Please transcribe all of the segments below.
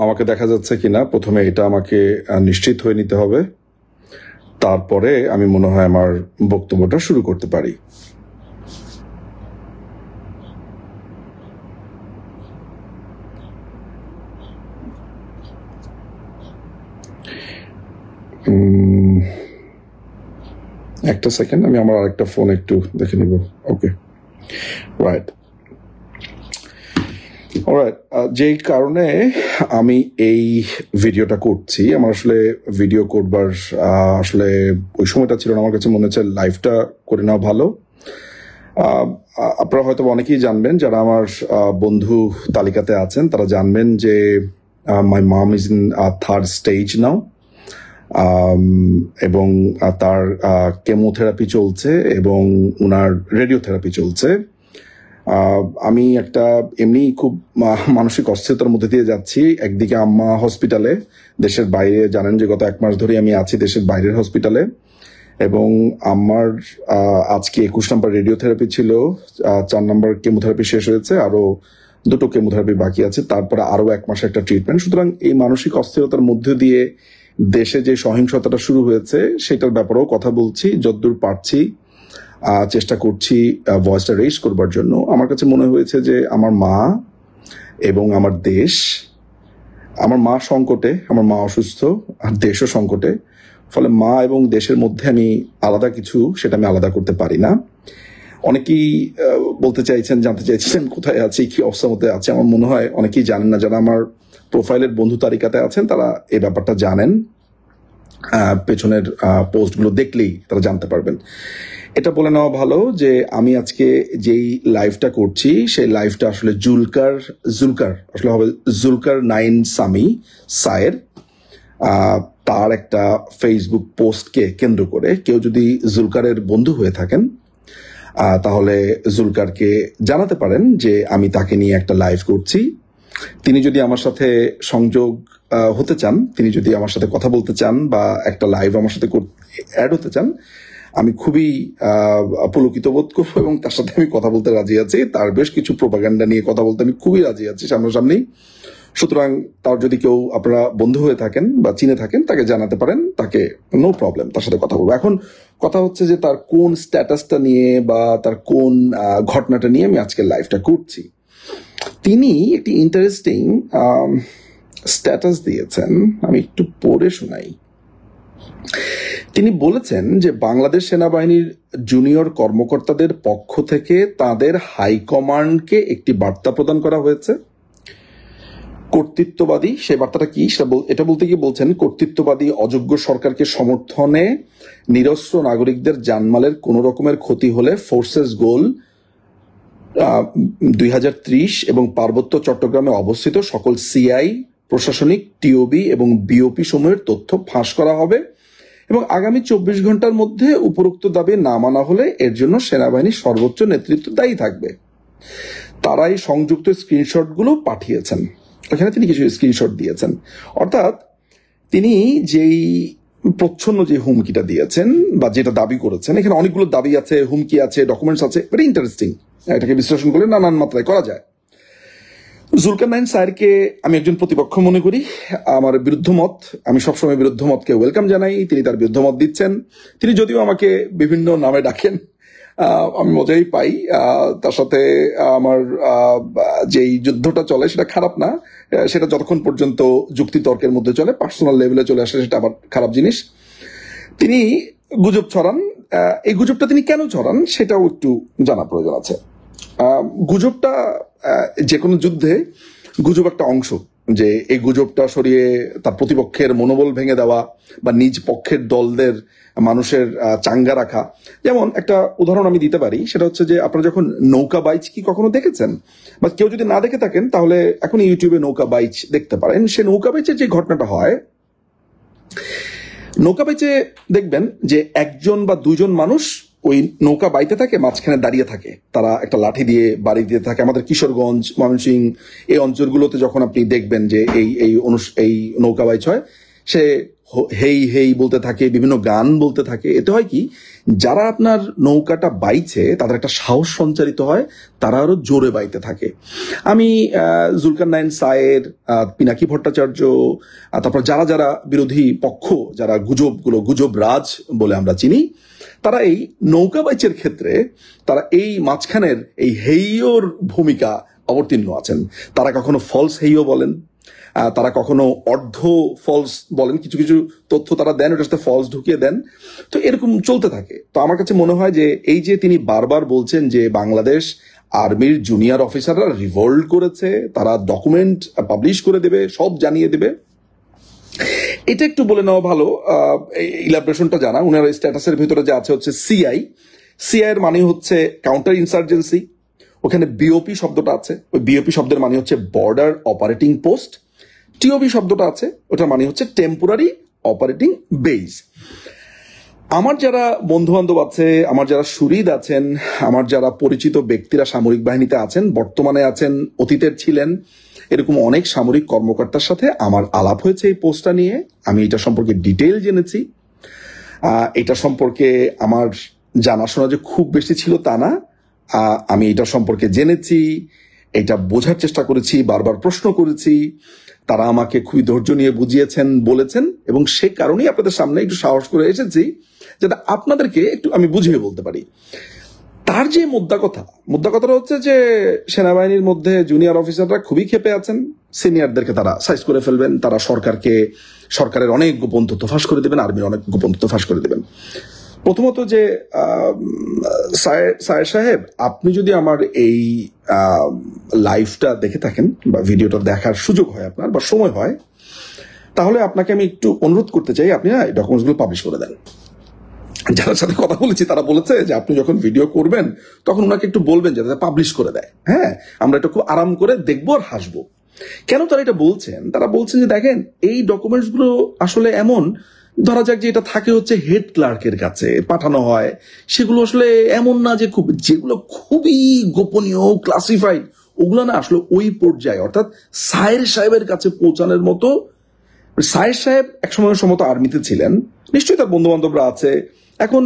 আমাকে দেখা যাচ্ছে কিনা প্রথমে এটা আমাকে নিশ্চিত হয়ে নিতে হবে, তারপরে আমি মনে হয় আমার বক্তব্যটা শুরু করতে পারি। একটা সেকেন্ড, আমি আমার আরেকটা ফোন একটু দেখে নিব। ওকে, রাইট। যেই কারণে আমি এই ভিডিওটা করছি, আমার আসলে ভিডিও করবার আসলে ওই সময়টা ছিল না। আমার কাছে মনে হচ্ছে লাইভটা করে নেওয়া ভালো। আপনারা হয়তো অনেকেই জানবেন, যারা আমার বন্ধু তালিকাতে আছেন তারা জানবেন যে my mom is in third stage now, এবং তার কেমোথেরাপি চলছে এবং উনার রেডিওথেরাপি চলছে। আমি একটা এমনি খুব মানসিক অস্থিরতার মধ্যে দিয়ে যাচ্ছি। একদিকে আম্মা হসপিটালে, দেশের বাইরে, জানেন যে গত 1 মাস ধরে আমি আছি দেশের বাইরের হসপিটালে, এবং আমার আজকে 21 নম্বর রেডিওথেরাপি ছিল, 4 নম্বর কেমোথেরাপি শেষ হয়েছে, আরো 2টো কেমোথেরাপি বাকি আছে, তারপরে আরো 1 মাস একটা ট্রিটমেন্ট। সুতরাং এই মানসিক অস্থিরতার মধ্যে দিয়ে দেশে যে সহিংসতাটা শুরু হয়েছে সেটার ব্যাপারেও কথা বলছি, যতদূর পারছি চেষ্টা করছি ভয়েসটা রেইজ করবার জন্য। আমার কাছে মনে হয়েছে যে আমার মা এবং আমার দেশ, আমার মা সংকটে, আমার মা অসুস্থ, আর দেশও সংকটে, ফলে মা এবং দেশের মধ্যে আমি আলাদা কিছু, সেটা আমি আলাদা করতে পারি না। অনেকেই বলতে চাইছেন, জানতে চাইছেন কোথায় আছি, কি অবস্থার মধ্যে আছে। আমার মনে হয় অনেকেই জানেন না, যারা আমার প্রোফাইলের বন্ধু তালিকাতে আছেন তারা এই ব্যাপারটা জানেন, পেছনের পোস্টগুলো দেখলেই তারা জানতে পারবেন। এটা বলে নেওয়া ভালো যে আমি আজকে যেই লাইভটা করছি সেই লাইভটা আসলে জুলকার আসলে হবে জুলকার 9 সামি সায়ের তার একটা ফেসবুক পোস্টকে কেন্দ্র করে। কেউ যদি জুলকারের বন্ধু হয়ে থাকেন তাহলে জুলকারকে জানাতে পারেন যে আমি তাকে নিয়ে একটা লাইভ করছি। তিনি যদি আমার সাথে সংযোগ হতে চান, তিনি যদি আমার সাথে কথা বলতে চান বা একটা লাইভ আমার সাথে অ্যাড হতে চান, আমি খুবই পুলকিত বোধ করবো এবং তার সাথে আমি কথা বলতে রাজি আছি। তার বেশ কিছু প্রোপাগান্ডা নিয়ে কথা বলতে আমি খুবই রাজি আছি সামনাসামনি। সুতরাং তার যদি কেউ আপনারা বন্ধু হয়ে থাকেন বা চিনে থাকেন তাকে জানাতে পারেন, তাকে নো প্রবলেম, তার সাথে কথা বলবো। এখন কথা হচ্ছে যে তার কোন স্ট্যাটাসটা নিয়ে বা তার কোন ঘটনাটা নিয়ে আমি আজকের লাইভটা করছি। তিনি একটি ইন্টারেস্টিং স্ট্যাটাস দিয়েছেন, আমি একটু পড়ে শোনাই। তিনি বলেছেন যে বাংলাদেশ সেনাবাহিনীর জুনিয়র কর্মকর্তাদের পক্ষ থেকে তাদের হাইকমান্ডকে একটি বার্তা প্রদান করা হয়েছে। কর্তৃত্ববাদী, সে বার্তাটা কি এটা বলতে গিয়ে বলছেন, কর্তৃত্ববাদী অযোগ্য সরকারকে সমর্থনে নিরস্ত্র নাগরিকদের জানমালের কোনো রকমের ক্ষতি হলে ফোর্সেস গোল 2030 এবং পার্বত্য চট্টগ্রামে অবস্থিত সকল সিআই, প্রশাসনিক, টিওবি এবং বিওপি সমূহের তথ্য ফাঁস করা হবে এবং আগামী 24 ঘন্টার মধ্যে উপরোক্ত দাবি না মানা হলে এর জন্য সেনাবাহিনীর সর্বোচ্চ নেতৃত্ব দায়ী থাকবে। তারাই সংযুক্ত স্ক্রিনশটগুলো পাঠিয়েছেন। এখানে তিনি কিছু স্ক্রিনশট দিয়েছেন, অর্থাৎ তিনি যেই প্রচ্ছন্ন যে হুমকিটা দিয়েছেন বা যেটা দাবি করেছেন, এখানে অনেকগুলো দাবি আছে, হুমকি আছে, ডকুমেন্টস আছে, ভেরি ইন্টারেস্টিং। এটাকে বিশ্লেষণ করলে নানান মাত্রায় করা যায়। জুলকার 9 স্যারকে আমি একজন প্রতিপক্ষ মনে করি। আমার বিরুদ্ধ মত, আমি সবসময় বিরুদ্ধ মতকে ওয়েলকাম জানাই। তিনি তার বিরুদ্ধ মত দিচ্ছেন। তিনি যদিও আমাকে বিভিন্ন নামে ডাকেন, আমি মজাই পাই। তার সাথে আমার যেই যুদ্ধটা চলে সেটা খারাপ না, সেটা যতক্ষণ পর্যন্ত যুক্তি তর্কের মধ্যে চলে, পার্সোনাল লেভেলে চলে আসে সেটা আবার খারাপ জিনিস। তিনি গুজব ছড়ান, এই গুজবটা তিনি কেন ছড়ান সেটাও একটু জানা প্রয়োজন আছে। গুজবটা যে কোনো যুদ্ধে গুজব একটা অংশ, যে এই গুজবটা সরিয়ে তার প্রতিপক্ষের মনোবল ভেঙে দেওয়া বা নিজ পক্ষের দলদের মানুষের চাঙ্গা রাখা। যেমন একটা উদাহরণ আমি দিতে পারি, সেটা হচ্ছে যে আপনারা যখন নৌকা বাইচ কি কখনো দেখেছেন, বা কেউ যদি না দেখে থাকেন তাহলে এখন ইউটিউবে নৌকা বাইচ দেখতে পারেন। সে নৌকা বাইচের যে ঘটনাটা হয়, নৌকা বাইচে দেখবেন যে একজন বা দুজন মানুষ ওই নৌকা বাইতে থাকে, মাঝখানে দাঁড়িয়ে থাকে, তারা একটা লাঠি দিয়ে বাড়ি দিয়ে থাকে। আমাদের কিশোরগঞ্জ, ময়মনসিংহ এই অঞ্চলগুলোতে যখন আপনি দেখবেন যে এই নৌকা বাইচ হয়, সে হেই হেই বলতে থাকে, বিভিন্ন গান বলতে থাকে। এতে হয় কি যারা আপনার নৌকাটা বাইছে তাদের একটা সাহস সঞ্চারিত হয়, তারা আরো জোরে বাইতে থাকে। আমি জুলকারনাইন সায়ের, পিনাকি ভট্টাচার্য, তারপর যারা যারা বিরোধী পক্ষ, যারা গুজব রাজ বলে আমরা চিনি, তারা এই নৌকা বাইচের ক্ষেত্রে তারা এই মাঝখানের এই হেইয়োর ভূমিকা অবতীর্ণ আছেন। তারা কখনো ফলস হেইয়ো বলেন, তারা কখনো অর্ধ ফলস বলেন, কিছু কিছু তথ্য তারা দেন, ওটার সাথে ফলস ঢুকিয়ে দেন। তো এরকম চলতে থাকে। তো আমার কাছে মনে হয় যে এই যে তিনি বারবার বলছেন যে বাংলাদেশ আর্মির জুনিয়র অফিসাররা রিভোল্ট করেছে, তারা ডকুমেন্ট পাবলিশ করে দেবে, সব জানিয়ে দেবে, এটা একটু বলে নেওয়া ভালো। ইলাবরেশনটা জানা, উনার স্ট্যাটাসের ভিতরে যে আছে হচ্ছে সিআই এর মানে হচ্ছে কাউন্টার ইনসার্জেন্সি। ওখানে বিওপি শব্দটা আছে, ওই বিওপি শব্দের মানে হচ্ছে বর্ডার অপারেটিং পোস্ট। টিওবি শব্দটা আছে, ওটার মানে হচ্ছে টেম্পোরারি অপারেটিং বেস। আমার যারা বন্ধু বান্ধব আছে, আমার যারা সুহৃদ আছেন, আমার যারা পরিচিত ব্যক্তিরা সামরিক বাহিনীতে আছেন, বর্তমানে আছেন, অতীতের ছিলেন, এরকম অনেক সামরিক কর্মকর্তার সাথে আমার আলাপ হয়েছে এই পোস্টটা নিয়ে। আমি এটা সম্পর্কে ডিটেইল জেনেছি। এটা সম্পর্কে আমার জানাশোনা যে খুব বেশি ছিল তা না, আমি এটা সম্পর্কে জেনেছি, এটা বোঝার চেষ্টা করেছি, বারবার প্রশ্ন করেছি, তারা আমাকে খুবই ধৈর্য নিয়ে বুঝিয়েছেন, বলেছেন, এবং সে কারণেই আপনাদের সামনে একটু সাহস করে এসেছি যাতে আপনাদেরকে একটু আমি বুঝিয়ে বলতে পারি। তার যে কথাটা হচ্ছে যে সেনাবাহিনীর মধ্যে জুনিয়র অফিসাররা খুবই ক্ষেপে আছেন, সিনিয়রদেরকে তারা সাইজ করে ফেলবেন, তারা সরকারের অনেক গোপন তথ্য ফাঁস করে দেবেন, আর্মির অনেক গোপন তথ্য ফাঁস করে দেবেন। প্রথমত যে সায়ের সাহেব, আপনি যদি আমার এই লাইভটা দেখে থাকেন বা ভিডিওটা দেখার সুযোগ হয় আপনার বা সময় হয়, তাহলে আপনাকে আমি একটু অনুরোধ করতে চাই, আপনি না এই ডকুমেন্টসগুলো পাবলিশ করে দেন। যার সাথে কথা বলেছি তারা বলেছে যে আপনি যখন ভিডিও করবেন তখন ওনাকে একটু বলবেন যাতে পাবলিশ করে দেয়। হ্যাঁ, আমরা এটা খুব আরাম করে দেখবো আর হাসবো। কেন তারা এটা বলছেন? তারা বলছেন যে দেখেন, এই ডকুমেন্টস গুলো আসলে এমন, ধরা যাক যে এটা থাকে হচ্ছে হেড ক্লার্কের কাছে পাঠানো হয়, সেগুলো আসলে এমন না যে যেগুলো খুবই গোপনীয় ক্লাসিফাইড, ওগুলো না আসলে ওই পর্যায়ে অর্থাৎ সায়ের সাহেবের কাছে পৌঁছানোর মতো। সায়ের সাহেব একসময় সম্ভবত আর্মিতে ছিলেন, নিশ্চয়ই তার বন্ধু বান্ধবরা আছে। এখন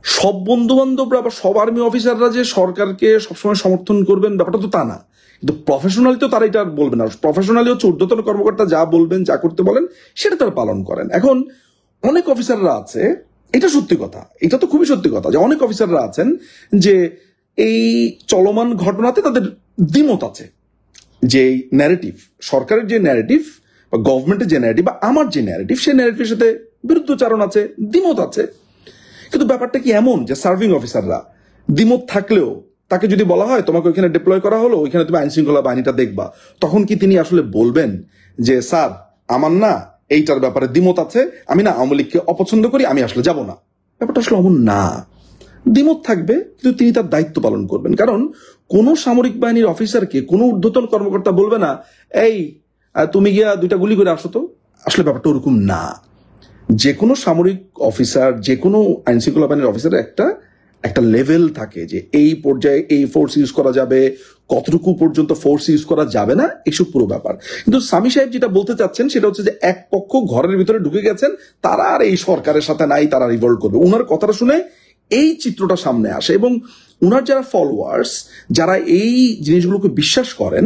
সব বন্ধু বান্ধবরা বা সব আর্মি অফিসাররা যে সরকারকে সবসময় সমর্থন করবেন ব্যাপারটা তো তা না, কিন্তু প্রফেশনালি তো তারা এটা বলবেন না। প্রফেশনালি হচ্ছে ঊর্ধ্বতন কর্মকর্তা যা বলবেন, যা করতে বলেন সেটা তারা পালন করেন। এখন অনেক অফিসাররা আছে, এটা সত্যি কথা, এটা তো খুবই সত্যি কথা যে অনেক অফিসাররা আছেন যে এই চলমান ঘটনাতে তাদের দ্বিমত আছে। যে ন্যারেটিভ, সরকারের যে ন্যারেটিভ বা গভর্নমেন্টের যে ন্যারেটিভ বা আমার যে ন্যারেটিভ, সেই ন্যারেটিভের সাথে বিরুদ্ধচারণ আছে, দ্বিমত আছে। কিন্তু ব্যাপারটা কি এমন যে সার্ভিং অফিসাররা দ্বিমত থাকলেও তাকে যদি বলা হয় তোমাকে ওইখানে ডিপ্লয় করা হলো, ওইখানে তুমি আইন শৃঙ্খলা বাহিনীটা দেখবা, তখন কি তিনি আসলে বলবেন যে স্যার আমার না এইটার ব্যাপারে দ্বিমত আছে, আমি না আওয়ামী লীগকে অপছন্দ করি, আমি আসলে যাব না? ব্যাপারটা আসলে এমন না। দ্বিমত থাকবে কিন্তু তিনি তার দায়িত্ব পালন করবেন। কারণ কোন সামরিক বাহিনীর অফিসারকে কোনো ঊর্ধ্বতন কর্মকর্তা বলবে না এই তুমি গিয়া 2টা গুলি করে আসো তো। আসলে ব্যাপারটা ওরকম না। যে কোনো সামরিক অফিসার, যে কোনো আইন শৃঙ্খলা বাহিনীর অফিসারের একটা লেভেল থাকে যে এই পর্যায়ে এই ফোর্স ইউজ করা যাবে, কতটুকু পর্যন্ত ফোর্স ইউজ করা যাবে না, এসব পুরো ব্যাপার। কিন্তু সামি সাহেব যেটা বলতে চাচ্ছেন সেটা হচ্ছে যে এক পক্ষ ঘরের ভিতরে ঢুকে গেছেন, তারা আর এই সরকারের সাথে নাই, তারা রিভোল্ট করবে। উনার কথাটা শুনে এই চিত্রটা সামনে আসে এবং উনার যারা ফলোয়ার্স, যারা এই জিনিসগুলোকে বিশ্বাস করেন,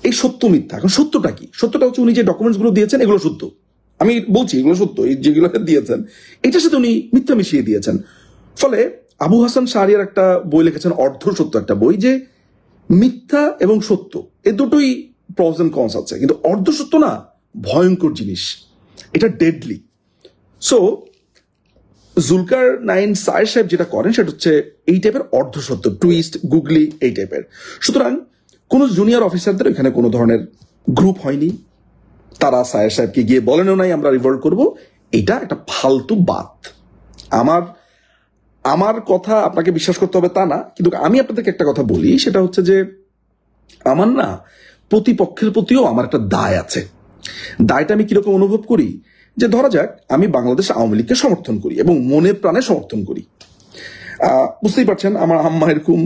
এই সত্য মিথ্যা। এখন সত্যটা কি? সত্যটা হচ্ছে উনি যে ডকুমেন্টস গুলো দিয়েছেন এগুলো সত্য, আমি বলছি এগুলো সত্য, এই যেগুলো দিয়েছেন এটার সাথে উনি মিথ্যা মিশিয়ে দিয়েছেন। ফলে আবু হাসান শাহরিয়ার একটা বই লিখেছেন, অর্ধ সত্য একটা বই, যে মিথ্যা এবং সত্য এ দুটোই প্রস এন্ড কনস আছে, কিন্তু অর্ধ সত্য না ভয়ঙ্কর জিনিস, এটা ডেডলি। সো জুলকারনাইন সায়ের সাহেব যেটা করেন সেটা হচ্ছে এই টাইপের অর্ধ সত্য, টুইস্ট, গুগলি, এই টাইপের। সুতরাং কোন জুনিয়র অফিসারদের এখানে কোনো ধরনের গ্রুপ হয়নি, তারা সায়ের সাহেবকে গিয়ে বলেনও নাই আমরা রিভোল্ট করব। এটা একটা ফালতু বাত। আমার কথা আপনাকে বিশ্বাস করতে হবে তা না, কিন্তু আমি আপনাদেরকে একটা কথা বলি, সেটা হচ্ছে যে আমার না প্রতিপক্ষের প্রতিও আমার একটা দায় আছে। দায়টা আমি কিরকম অনুভব করি, যে ধরা যাক আমি বাংলাদেশ আওয়ামী লীগকে সমর্থন করি এবং মনে প্রাণে সমর্থন করি। বুঝতেই পারছেন আমার আম্মা এরকম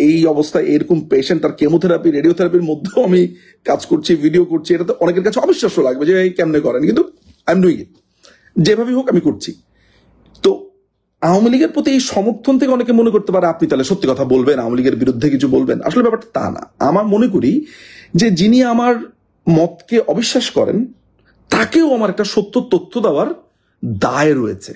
এই অবস্থায় এরকম পেশেন্ট, আর কেমোথেরাপি, রেডিওথেরাপির মধ্যেও আমি কাজ করছি, ভিডিও করছি। এটা তো অনেকের কাছে অবিশ্বাস্য লাগবে যে এই কেমনে করেন, কিন্তু আই এম ডুইং ইট, যেভাবে হোক আমি করছি। তো আওয়ামী লীগের প্রতি এই সমর্থন থেকে অনেকে মনে করতে পারে আপনি তাহলে সত্যি কথা বলবেন, আওয়ামী লীগের বিরুদ্ধে কিছু বলবেন। আসলে ব্যাপারটা তা না। আমার মনে করি যে যিনি আমার মতকে অবিশ্বাস করেন তাকেও আমার একটা সত্য তথ্য দেওয়ার দায় রয়েছে।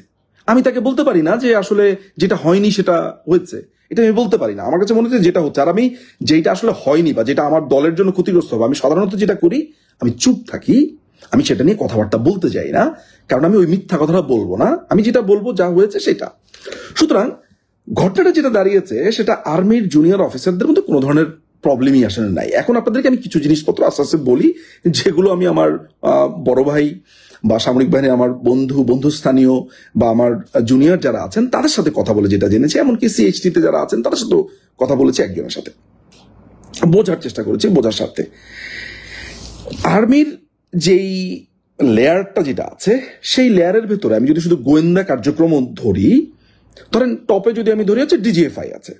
আমি তাকে বলতে পারি না যে আসলে যেটা হয়নি সেটা হয়েছে, এটা আমি বলতে পারি না। আমার কাছে মনে হচ্ছে যেটা হচ্ছে, আর আমি যেটা আসলে হয়নি বা যেটা আমার দলের জন্য ক্ষতিগ্রস্ত হবে, আমি সাধারণত যেটা করি আমি চুপ থাকি, আমি সেটা নিয়ে কথাবার্তা বলতে যাই না, কারণ আমি ওই মিথ্যা কথাটা বলবো না। আমি যেটা বলবো যা হয়েছে সেটা। সুতরাং ঘটনাটা যেটা দাঁড়িয়েছে সেটা আর্মির জুনিয়র অফিসারদের মধ্যে কোনো ধরনের প্রবলেমই আসলে নাই। এখন আপনাদেরকে আমি কিছু জিনিসপত্র আস্তে আস্তে বলি যেগুলো আমি আমার বড় ভাই বা সামরিক বাহিনীর আমার বন্ধুস্থানীয় বা আমার জুনিয়র যারা আছেন তাদের সাথে কথা বলে যেটা জেনেছি, এমনকি সিএইচটিতে যারা আছেন তাদের সাথেও কথা বলেছি, একজনের সাথে বোঝার চেষ্টা করেছি, বোঝার স্বার্থে। আর্মির যেই লেয়ারটা যেটা আছে সেই লেয়ারের ভেতরে আমি যদি শুধু গোয়েন্দা কার্যক্রম ধরি, ধরেন টপে যদি আমি ধরি হচ্ছে ডিজিএফআই আছে,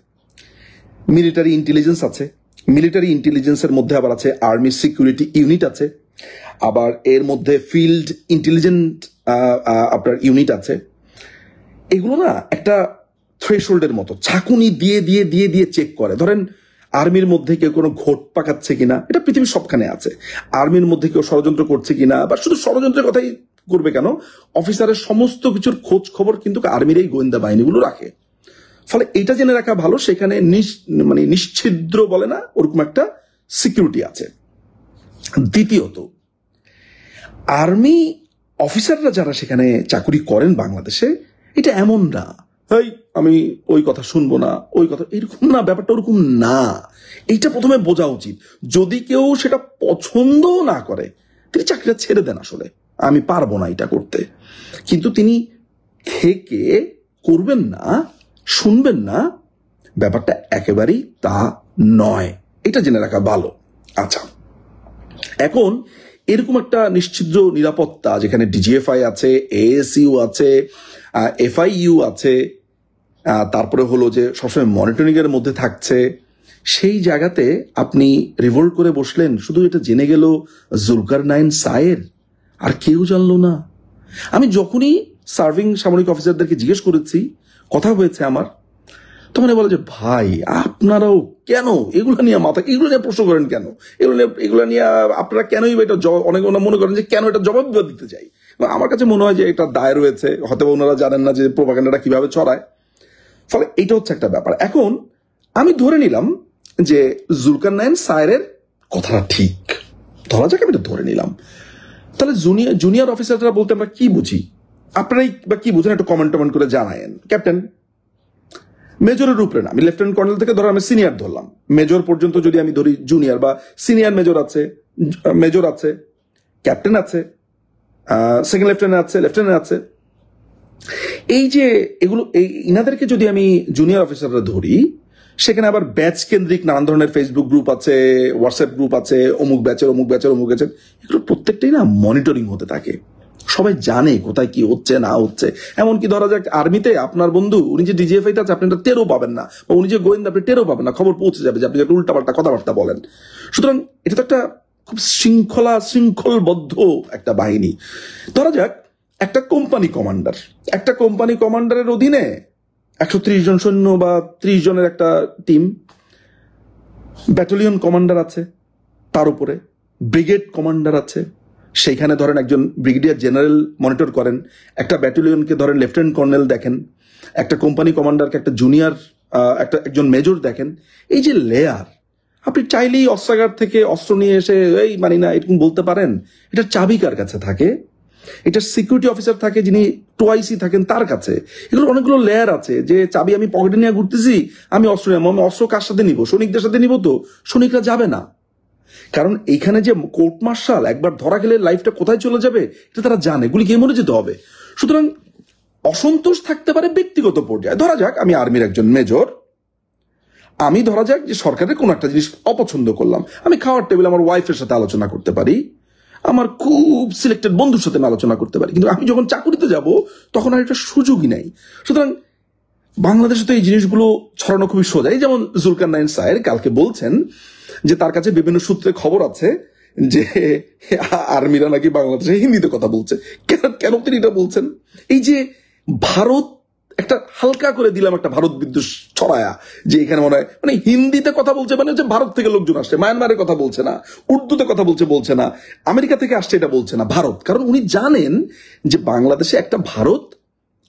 মিলিটারি ইন্টেলিজেন্স আছে, মিলিটারি ইন্টেলিজেন্সের মধ্যে আবার আছে আর্মি সিকিউরিটি ইউনিট আছে, আবার এর মধ্যে ফিল্ড ইন্টেলিজেন্ট আপনার ইউনিট আছে। এগুলো না একটা থ্রেশহোল্ডের মতো ছাকুনি দিয়ে দিয়ে দিয়ে দিয়ে চেক করে। ধরেন আর্মির মধ্যে কেউ কোনো ঘোট পাকাচ্ছে কিনা, এটা পৃথিবীর সবখানে আছে। আর্মির মধ্যে কেউ ষড়যন্ত্র করছে কিনা, বা শুধু ষড়যন্ত্রের কথাই করবে কেন, অফিসারের সমস্ত কিছুর খোঁজ খবর কিন্তু আর্মির এই গোয়েন্দা বাহিনীগুলো রাখে। ফলে এটা জেনে রাখা ভালো সেখানে মানে নিশ্ছিদ্র বলে না ওরকম একটা সিকিউরিটি আছে। দ্বিতীয়ত, আর্মি অফিসাররা যারা সেখানে চাকুরি করেন বাংলাদেশে, এটা এমন না এই আমি ওই কথা শুনবো না, ওই কথা এরকম না, ব্যাপারটা ওরকম না। এইটা প্রথমে বোঝা উচিত। যদি কেউ সেটা পছন্দ না করে তিনি চাকরিটা ছেড়ে দেন, আসলে আমি পারবো না এটা করতে, কিন্তু তিনি থেকে করবেন না, শুনবেন না, ব্যাপারটা একেবারেই তা নয়। এটা জেনে রাখা ভালো। আচ্ছা, এখন এরকম একটা নিশ্চিদ্র নিরাপত্তা যেখানে ডিজিএফআই আছে, এএসইউ আছে, এফআইইউ আছে, তারপরে হলো যে সবসময় মনিটরিং এর মধ্যে থাকছে, সেই জায়গাতে আপনি রিভোল্ট করে বসলেন, শুধু এটা জেনে গেল জুলকারনাইন সায়ের, আর কেউ জানলো না। আমি যখনই সার্ভিং সামরিক অফিসারদেরকে জিজ্ঞেস করেছি, কথা হয়েছে আমার, তখন বলে যে ভাই আপনারাও কেন এগুলো নিয়ে এগুলো নিয়ে প্রশ্ন করেন কেন, এগুলো নিয়ে আপনারা কেনই এটা অনেক মনে করেন যে কেন এটা জবাব দিতে চাই। আমার কাছে মনে হয় যে এটা দায় রয়েছে, হয়তো ওনারা জানেন না যে প্রোপাগান্ডাটা কিভাবে ছড়ায়। ফলে এটা হচ্ছে একটা ব্যাপার। এখন আমি ধরে নিলাম যে জুলকারনাইন সায়েরের কথাটা ঠিক, ধরা যাক আমি এটা ধরে নিলাম, তাহলে জুনিয়র অফিসাররা বলতে আমরা কি বুঝি, আপনারাই বা কি বুঝেন একটু কমেন্ট করে জানায়েন। ক্যাপ্টেন, মেজরের উপরে না, আমি লেফটেন্যান্ট কর্নেল থেকে ধরো আমি সিনিয়র ধরলাম, মেজর পর্যন্ত যদি আমি ধরি জুনিয়র বা সিনিয়র মেজর আছে, ক্যাপ্টেন আছে, সেকেন্ড লেফটেন্যান্ট আছে, এই যে এগুলো ইনাদেরকে যদি আমি জুনিয়র অফিসাররা ধরি, সেখানে আবার ব্যাচ কেন্দ্রিক নানান ধরনের ফেসবুক গ্রুপ আছে, হোয়াটসঅ্যাপ গ্রুপ আছে, অমুক ব্যাচের, এগুলো প্রত্যেকটাই না মনিটরিং হতে থাকে। সবাই জানে কোথায় কি হচ্ছে না হচ্ছে। এমনকি ধরা যাক আর্মিতে আপনার বন্ধু উনি যে ডিজিএফআইতে আছে, আপনি এটা টেরও পাবেন না, বা উনি যে গোয়েন্দা আপনি টেরও পাবেন না, খবর পৌঁছে যাবে যে আপনি একটা উল্টাপাল্টা কথাবার্তা বলেন। সুতরাং এটা তো একটা খুব শৃঙ্খলবদ্ধ একটা বাহিনী। ধরা যাক একটা কোম্পানি কমান্ডারের অধীনে 130 জন সৈন্য বা 30 জনের একটা টিম, ব্যাটালিয়ন কমান্ডার আছে, তার উপরে ব্রিগেড কমান্ডার আছে, সেইখানে ধরেন একজন ব্রিগেডিয়ার জেনারেল মনিটর করেন, একটা ব্যাটালিয়নকে ধরেন লেফটেন্যান্ট কর্নেল দেখেন, একটা কোম্পানি কমান্ডারকে একটা জুনিয়র একজন মেজর দেখেন। এই যে লেয়ার, আপনি চাইলেই অস্ত্রাগার থেকে অস্ত্র নিয়ে এসে এই মানি না এরকম বলতে পারেন। এটার চাবি কার কাছে থাকে? এটা সিকিউরিটি অফিসার থাকে যিনি টোয়াইসি থাকেন তার কাছে। এগুলো অনেকগুলো লেয়ার আছে যে চাবি আমি পকেটে নিয়ে ঘুরতেছি, আমি অস্ত্র নিয়ে, আমি অস্ত্র কার সাথে নিব? সৈনিকদের সাথে নিব তো? সৈনিকরা যাবে না, কারণ এইখানে যে কোর্ট মার্শাল একবার ধরা গেলে লাইফটা কোথায় চলে যাবে এটা তারা জানে, গুলি খেয়ে মরে যেতে হবে। সুতরাং অসন্তোষ থাকতে পারে ব্যক্তিগত পর্যায়ে। ধরা যাক আমি আর্মির একজন মেজর, আমি ধরা যাক যে সরকারের কোন একটা জিনিস অপছন্দ করলাম, আমি খাওয়ার টেবিলে আমার ওয়াইফের সাথে আলোচনা করতে পারি, আমার খুব সিলেক্টেড বন্ধুর সাথে আমি আলোচনা করতে পারি, কিন্তু আমি যখন চাকরিতে যাব তখন আর এটা সুযোগই নাই। সুতরাং বাংলাদেশে তো এই জিনিসগুলো ছড়ানো খুবই সোজা। এই যেমন জুলকারনাইন সায়ের কালকে বলছেন যে তার কাছে বিভিন্ন সূত্রে খবর আছে যে আর্মিরা নাকি বাংলাদেশে হিন্দিতে কথা বলছে। কেন তিনি এটা বলছেন? এই যে ভারত একটা হালকা করে দিলাম একটা ভারত বিদ্বেষ ছড়ায়া, যে এখানে মনে হয় মানে হিন্দিতে কথা বলছে, মানে হচ্ছে ভারত থেকে লোকজন আসছে, মায়ানমারের কথা বলছে না, উর্দুতে কথা বলছে না, আমেরিকা থেকে আসছে এটা বলছে না, ভারত। কারণ উনি জানেন যে বাংলাদেশে একটা ভারত,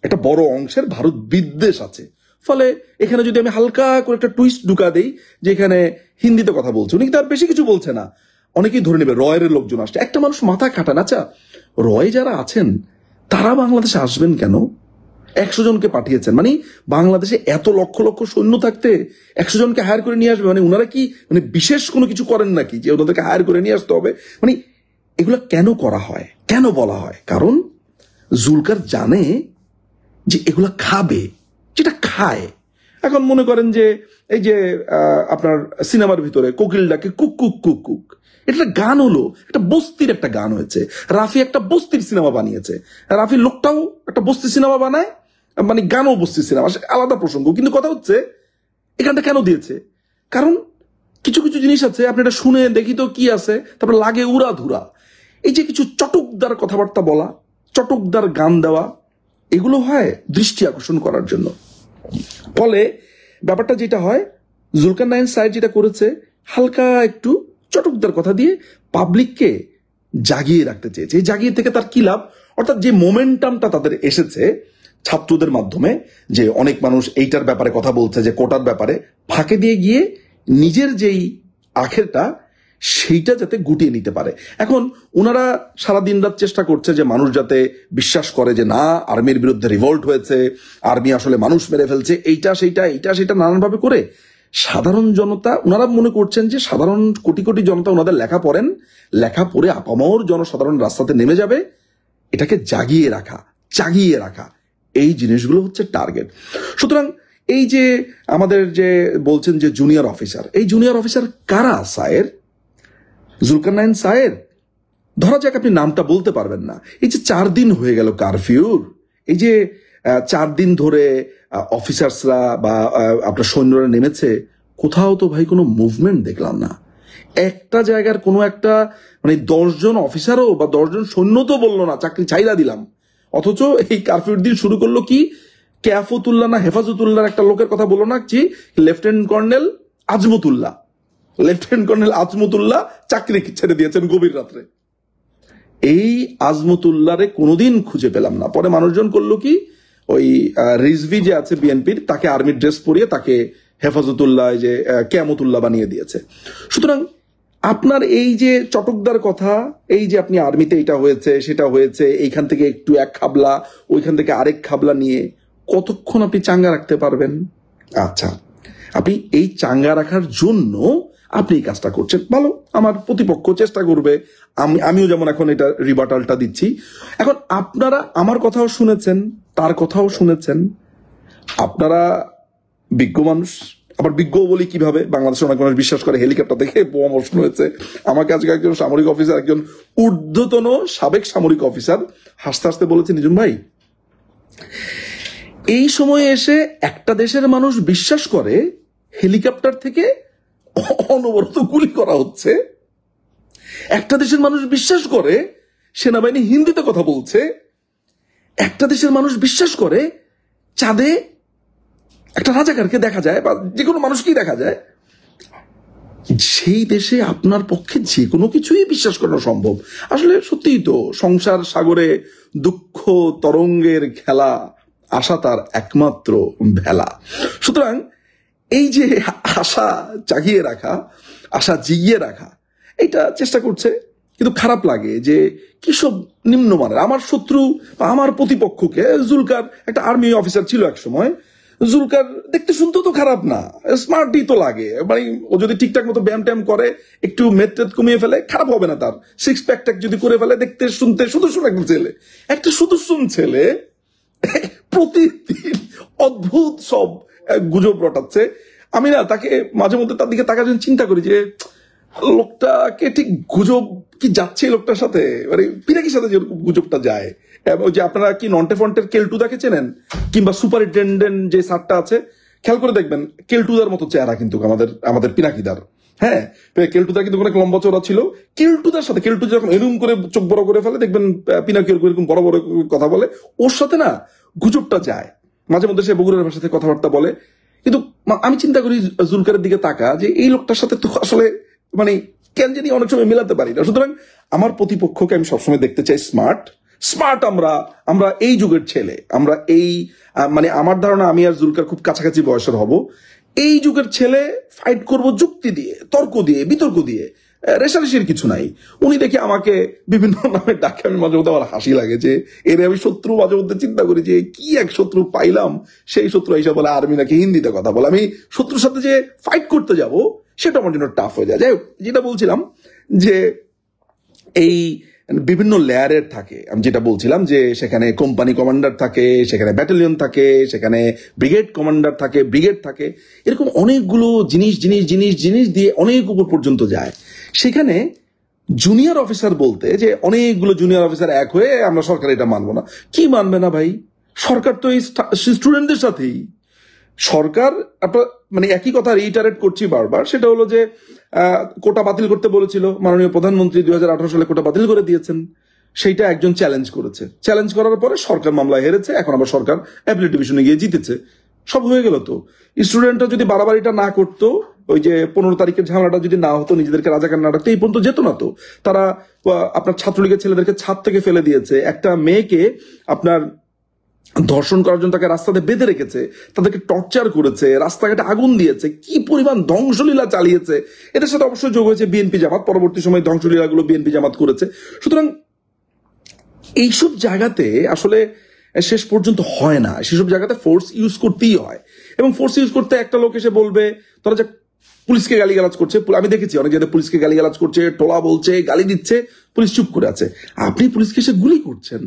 একটা বড় অংশের ভারত বিদ্বেষ আছে। ফলে এখানে যদি আমি হালকা করে একটা টুইস্ট ঢুকা দেই যে এখানে হিন্দিতে কথা বলছে, উনি কিন্তু আর বেশি কিছু বলছে না, অনেকেই ধরে নেবে রয়ের লোকজন আসছে। একটা মানুষ মাথা খাটান, আচ্ছা রয় যারা আছেন তারা বাংলাদেশে আসবেন কেন? 100 জনকে পাঠিয়েছেন, মানে বাংলাদেশে এত লক্ষ লক্ষ সৈন্য থাকতে 100 জনকে হায়ার করে নিয়ে আসবে, মানে ওনারা কি মানে বিশেষ কোনো কিছু করেন নাকি যে ওনাদেরকে হায়ার করে নিয়ে আসতে হবে? মানে এগুলো কেন করা হয়, কেন বলা হয়? কারণ জুলকার জানে যে এগুলা খাবে, যেটা খায়। এখন মনে করেন যে এই যে আপনার সিনেমার ভিতরে কোকিল ডাকে কুক কুক কুক কুক, এটা গান হলো, একটা বস্তির একটা গান হয়েছে। রাফি একটা বস্তির সিনেমা বানিয়েছে, রাফি লোকটাও একটা বস্তি সিনেমা বানায়, মানে গানও বস্তি সিনেমা, আলাদা প্রসঙ্গ। কিন্তু কথা হচ্ছে এই গানটা কেন দিয়েছে? কারণ কিছু কিছু জিনিস আছে আপনি এটা শুনে দেখি তো কি আছে, তারপর লাগে উড়া ধুরা। এই যে কিছু চটকদার কথাবার্তা বলা, চটকদার গান দেওয়া, এগুলো হয় দৃষ্টি আকর্ষণ করার জন্য। ফলে ব্যাপারটা যেটা হয়, জুলকারনাইন সাহেব যেটা করেছে, হালকা একটু চটকদার কথা দিয়ে পাবলিককে জাগিয়ে রাখতে চেয়েছে। এই জাগিয়ে থেকে তার কি লাভ? অর্থাৎ যে মোমেন্টামটা তাদের এসেছে ছাত্রদের মাধ্যমে, যে অনেক মানুষ এইটার ব্যাপারে কথা বলছে, যে কোটার ব্যাপারে, ফাঁকে দিয়ে গিয়ে নিজের যেই আখেরটা সেইটা যাতে গুটিয়ে নিতে পারে। এখন ওনারা সারা দিন রাত চেষ্টা করছে যে মানুষ যাতে বিশ্বাস করে যে না, আর্মির বিরুদ্ধে রিভল্ট হয়েছে, আর্মি আসলে মানুষ মেরে ফেলছে, এইটা সেটা নানানভাবে করে সাধারণ জনতা, ওনারা মনে করছেন যে সাধারণ কোটি কোটি জনতা ওনাদের লেখা পড়েন, লেখা পড়ে আপামর জনসাধারণ রাস্তাতে নেমে যাবে। এটাকে জাগিয়ে রাখা এই জিনিসগুলো হচ্ছে টার্গেট। সুতরাং এই যে আমাদের যে বলছেন যে জুনিয়র অফিসার, এই জুনিয়র অফিসার কারা সায়ের? জুলকারনাইন সায়ের, ধরা যাক আপনি নামটা বলতে পারবেন না। এই যে 4 দিন হয়ে গেল কারফিউর, এই যে 4 দিন ধরে অফিসার্সরা বা আপনার সৈন্যরা নেমেছে, কোথাও তো ভাই কোনো মুভমেন্ট দেখলাম না। একটা জায়গার কোনো একটা মানে 10 জন অফিসারও বা 10 জন সৈন্য তো বললো না চাকরি ছাইরা দিলাম, অথচ এই কারফিউর দিন শুরু করলো কি কেয়াফতুল্লাহ না হেফাজতুল্লাহর একটা লোকের কথা বললো না, কি লেফটেন্যান্ট কর্নেল আজমতুল্লাহ চাকরি ছেড়ে দিয়েছেন গভীর রাত্রে। এই আজমতুল্লাহরে কোনোদিন খুঁজে পেলাম না। পরে মানুষজন করলো কি, ওই রিজভি যে আছে বিএনপির, তাকে আর্মির ড্রেস পরিয়ে তাকে হেফাজতুল্লাহ যে কেয়ামতুল্লাহ বানিয়ে দিয়েছে। সুতরাং আপনার এই যে চটকদার কথা, এই যে আপনি আর্মিতে এটা হয়েছে সেটা হয়েছে, এইখান থেকে একটু এক খাবলা, ওইখান থেকে আরেক খাবলা নিয়ে কতক্ষণ আপনি চাঙ্গা রাখতে পারবেন? আচ্ছা, আপনি এই চাঙ্গা রাখার জন্য আপনি এই কাজটা করছেন, ভালো, আমার প্রতিপক্ষ চেষ্টা করবে, আমিও যেমন এখন এটা রিবাটালটা দিচ্ছি। এখন আপনারা আমার কথাও শুনেছেন, তার কথাও শুনেছেন, আপনারা বিজ্ঞ মানুষ। আবার বিজ্ঞ বলি কিভাবে, বাংলাদেশে অনেক মানুষ বিশ্বাস করে হেলিকপ্টার দেখে বোমা বসানো হয়েছে। আমাকে আজকে একজন সামরিক অফিসার, একজন ঊর্ধ্বতন সাবেক সামরিক অফিসার হাসতে হাসতে বলেছে, নিজুম ভাই, এই সময়ে এসে একটা দেশের মানুষ বিশ্বাস করে হেলিকপ্টার থেকে অনবরত গুলি করা হচ্ছে, একটা দেশের মানুষ বিশ্বাস করে সেনাবাহিনী হিন্দিতে কথা বলছে, একটা দেশের মানুষ বিশ্বাস করে চাঁদে একটা রাজাকারকে দেখা যায় বা যে কোনো মানুষকেই দেখা যায়। সেই দেশে আপনার পক্ষে যে কোনো কিছুই বিশ্বাস করানো সম্ভব। আসলে সত্যিই তো সংসার সাগরে দুঃখ তরঙ্গের খেলা, আশা তার একমাত্র ভেলা। সুতরাং এই যে আশা জাগিয়ে রাখা, আশা জিগিয়ে রাখা, এটা চেষ্টা করছে। কিন্তু খারাপ লাগে যে কিসব নিম্নমানের আমার শত্রু বা আমার প্রতিপক্ষকে, জুলকার একটা আর্মি অফিসার ছিল এক সময়, জুলকার দেখতে শুনতে তো খারাপ না, স্মার্টই তো লাগে, মানে ও যদি ঠিকঠাক মতো ব্যায়াম ট্যাম করে, একটু মেদ কমিয়ে ফেলে, খারাপ হবে না তার। 6 প্যাক ট্যাক যদি করে ফেলে, দেখতে শুনতে সুদর্শন একটা সুদর্শন ছেলে প্রতিদিন অদ্ভুত সব গুজব রটাচ্ছে। আমি না তাকে মাঝে মধ্যে তার দিকে তাকার জন্য চিন্তা করি যে লোকটাকে ঠিক গুজব কি যাচ্ছে লোকটার সাথে, মানে পিনাকির সাথে যে গুজবটা যায়। যে আপনারা কি নন্টে ফন্টের কেলটুদাকে চেনেন, কিংবা সুপারিনটেন্ডেন্ট যে স্যারটা আছে, খেয়াল করে দেখবেন কেলটুদার মতো চেহারা কিন্তু আমাদের পিনাকিদার। হ্যাঁ, কেলটুদা কিন্তু অনেক লম্বা চওড়া ছিল। কেলটুদার সাথে, কেলটু যখন এরকম করে চোখ বড় করে ফেলে, দেখবেন পিনাকি এরকম বড় বড় কথা বলে, ওর সাথে না গুজবটা যায়। মাঝে মধ্যে সে বগুড়ার ভাষাতে কথাবার্তা বলে, কিন্তু আমি চিন্তা করি জুলকারের দিকে তাকা যে এই লোকটার সাথে তো আসলে মানে কেন জানি অনেক সময় মেলাতে পারি না। সুতরাং আমার প্রতিপক্ষকে আমি সবসময় দেখতে চাই স্মার্ট। আমরা এই যুগের ছেলে, আমরা এই মানে আমার ধারণা আমি আর জুলকার খুব কাছাকাছি বয়সের হব। এই যুগের ছেলে ফাইট করব যুক্তি দিয়ে, তর্ক দিয়ে, বিতর্ক দিয়ে, রেশারেশির কিছু নাই। উনি দেখে আমাকে বিভিন্ন নামে ডাকে, আমি মাঝে মধ্যে আমার হাসি লাগে যে এর আমি শত্রু মাঝে মধ্যে চিন্তা করি যে কি এক শত্রু পাইলাম, সেই শত্রু হিসাব বলে আর্মি নাকি হিন্দিতে কথা বলে। আমি শত্রুর সাথে যে ফাইট করতে যাব সেটা আমার জন্য টাফ হয়ে যায়। যাই হোক, যেটা বলছিলাম যে এই বিভিন্ন লেয়ারের থাকে, আমি যেটা বলছিলাম যে সেখানে কোম্পানি কমান্ডার থাকে, সেখানে ব্যাটালিয়ন থাকে, সেখানে ব্রিগেড কমান্ডার থাকে, ব্রিগেড থাকে, এরকম অনেকগুলো জিনিস জিনিস জিনিস জিনিস দিয়ে অনেক উপর পর্যন্ত যায়। সেখানে জুনিয়র অফিসার বলতে যে অনেকগুলো জুনিয়র অফিসার এক হয়ে আমরা সরকার এটা মানবো না, কি মানবে না ভাই? সরকার তো এই স্টুডেন্টদের সাথেই। সরকার আপনার মানে একই কথা রিইটারেট করছি বারবার, সেটা হলো যে কোটা বাতিল করতে বলেছিল মাননীয় প্রধানমন্ত্রী, 2018 সালে কোটা বাতিল করে দিয়েছেন। সেইটা একজন চ্যালেঞ্জ করেছে, চ্যালেঞ্জ করার পরে সরকার মামলায় হেরেছে, এখন আবার সরকার অ্যাপিলেট ডিভিশনে গিয়ে জিতেছে, সব হয়ে গেল। তো স্টুডেন্টরা যদি বাড়াবাড়িটা না করতো, ওই যে 15 তারিখের ঝামেলাটা যদি না হতো, নিজেদেরকে রাজাকার না রাখতো, এই পর্যন্ত যেত না। তো তারা আপনার ছাত্রলীগের ছেলেদেরকে ছাদ থেকে ফেলে দিয়েছে, একটা মেয়েকে আপনার ধর্ষণ করার জন্য তাকে রাস্তাতে বেঁধে রেখেছে, তাদেরকে টর্চার করেছে, রাস্তাঘাটে আগুন দিয়েছে, কি পরিমাণ ধ্বংসলীলা চালিয়েছে। এটার সাথে অবশ্যই যোগ হয়েছে বিএনপি জামাত, পরবর্তী সময় ধ্বংসলীলাগুলো বিএনপি জামাত করেছে। সুতরাং এইসব জায়গাতে আসলে শেষ পর্যন্ত হয় না, সেসব জায়গাতে ফোর্স ইউজ করতেই হয়। এবং ফোর্স ইউজ করতে একটা লোক এসে বলবে, তোরা যে পুলিশকে গালিগালাজ করছে, আমি দেখেছি অনেক জায়গায় পুলিশকে গালিগালাজ করছে, টোলা বলছে, গালি দিচ্ছে, পুলিশ চুপ করে আছে। আপনি পুলিশকে এসে গুলি করছেন,